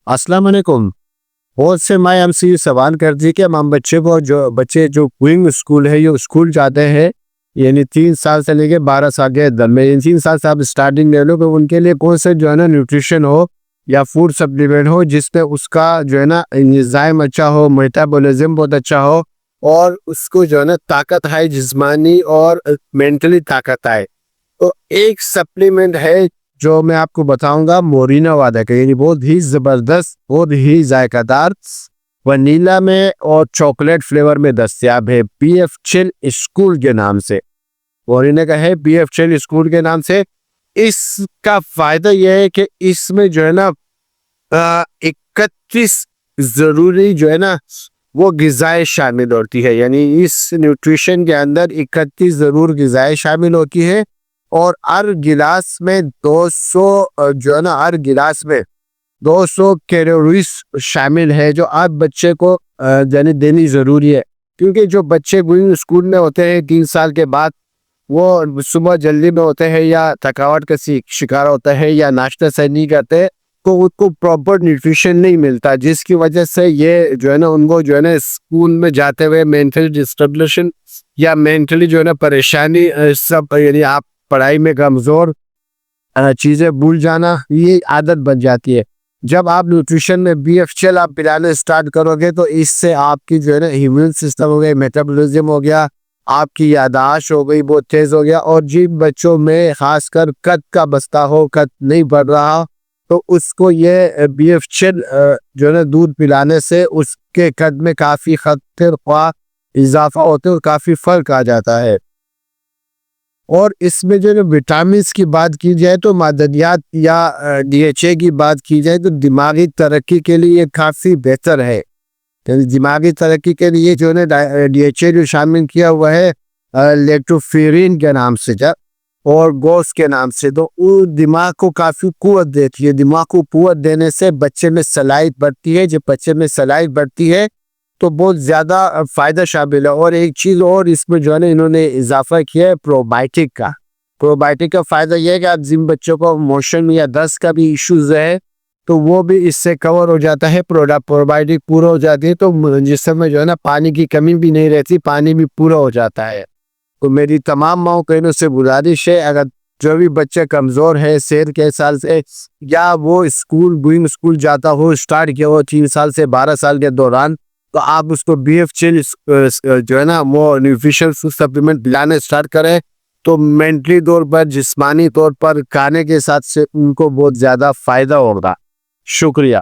अस्सलाम वालेकुम। बहुत से माँ हमसे ये सवाल करती है कि हम बच्चे जो क्विंग स्कूल है ये स्कूल जाते हैं, यानी 3 साल से लेके 12 साल के दरमियान 3 साल से आप स्टार्टिंग ले लो, तो उनके लिए कौन से जो है ना न्यूट्रिशन हो या फूड सप्लीमेंट हो जिसमें उसका जो है ना एंजाइम अच्छा हो, मेटाबॉलिज्म बहुत अच्छा हो और उसको जो है ना ताकत आए, जिस्मानी और मेंटली ताकत आए। तो एक सप्लीमेंट है जो मैं आपको बताऊंगा, मोरिना वादा का, यानी बहुत ही जबरदस्त, बहुत ही जायकादार, वनीला में और चॉकलेट फ्लेवर में दस्तयाब है, पीएफ चिल स्कूल के नाम से। मोरिना का है पीएफ चिल स्कूल के नाम से। इसका फायदा यह है कि इसमें जो है ना 31 जरूरी जो है ना वो गिजाएं शामिल होती है, यानी इस न्यूट्रिशन के अंदर 31 जरूर गिजाएं शामिल होती है और हर गिलास में 200 जो है ना हर गिलास में 200 कैलोरीज शामिल है, जो आप बच्चे को यानी देनी जरूरी है। क्योंकि जो बच्चे स्कूल में होते हैं 3 साल के बाद, वो सुबह जल्दी में होते हैं या थकावट का शिकार होता है या नाश्ता सही नहीं करते, तो उनको प्रॉपर न्यूट्रिशन नहीं मिलता, जिसकी वजह से ये जो है ना उनको जो है ना स्कूल में जाते हुए मेंटल डिस्टर्बेशन या मेंटली जो है ना परेशानी, सब यानी आप पढ़ाई में कमजोर, चीजें भूल जाना, ये आदत बन जाती है। जब आप न्यूट्रिशन में बीएफएल आप पिलाने स्टार्ट करोगे तो इससे आपकी जो है ना इम्यून सिस्टम हो गया, मेटाबॉलिज्म हो गया, आपकी याददाश्त हो गई बहुत तेज हो गया। और जिन बच्चों में खासकर कद का बस्ता हो, कद नहीं बढ़ रहा, तो उसको ये बीएफएल जो है ना दूध पिलाने से उसके कद में काफी खतरनाक इजाफा होता है और काफी फर्क आ जाता है। और इसमें जो है विटामिन की बात की जाए तो मादनियात या डीएचए की बात की जाए तो दिमागी तरक्की के लिए ये काफ़ी बेहतर है। तो दिमागी तरक्की के लिए जो है ना डीएचए जो शामिल किया हुआ है लेक्टोफेरिन के नाम से और गोस के नाम से, तो वो दिमाग को काफ़ी कुव्वत देती है। दिमाग को कुव्वत देने से बच्चे में सलाहियत बढ़ती है। जब बच्चे में सलाहियत बढ़ती है तो बहुत ज़्यादा फ़ायदा शामिल है। और एक चीज़ और इसमें जो है ना इन्होंने इजाफा किया है प्रोबायोटिक का। प्रोबायोटिक का फ़ायदा यह है कि आप जिन बच्चों को मोशन या दस्त का भी इश्यूज है तो वो भी इससे कवर हो जाता है, प्रोबायोटिक पूरा हो जाती है, तो जिसमें जो है ना पानी की कमी भी नहीं रहती, पानी भी पूरा हो जाता है। तो मेरी तमाम माँ बहनों से गुजारिश है, अगर जो भी बच्चे कमज़ोर है सेहत के साल से या वो स्कूल जाता हो, स्टार्ट किया हो 3 साल से 12 साल के दौरान, तो आप उसको बीएफएल जो है ना वो न्यूट्रिशन सप्लीमेंट पिलाने स्टार्ट करें, तो मेंटली तौर पर, जिस्मानी तौर पर खाने के साथ से उनको बहुत ज़्यादा फायदा होगा। शुक्रिया।